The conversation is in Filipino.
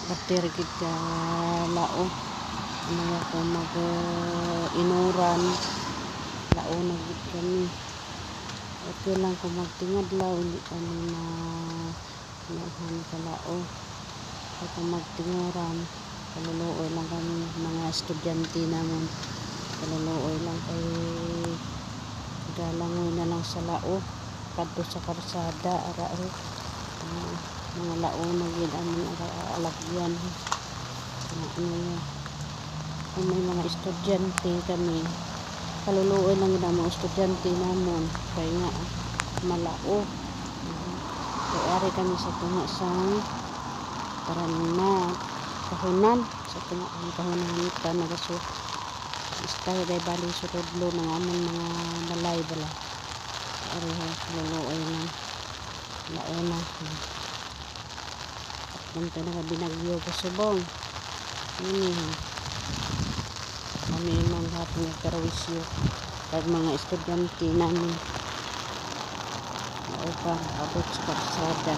Bater gid ka lao. Ano ako mag inuran. Lao na gid kami. Okay lang kung magtingadlaw, hindi kami na nahan kalao. Kung magtinguran, kaluluoy lang kami mga estudyante namon. Kaluluoy lang kay galangoy na lang sa lao. Kadto sa karsada ara mga lao na gid amin alagyan. Kung may mga estudyante kami, kaluluoy lang gid ang mga estudyante namon kay nga malao. Kay ari kami sa tunga sang kahunan sa tunga ang kahunan kita nagaso istay day bali sudlo ng amon mga balay bala. Ari kaluluoy lang launa. Punta na binagyo ko subong. Ini kami mang hapon karawisyo kag mga estudyante namin. Mao pa abot sa karsada.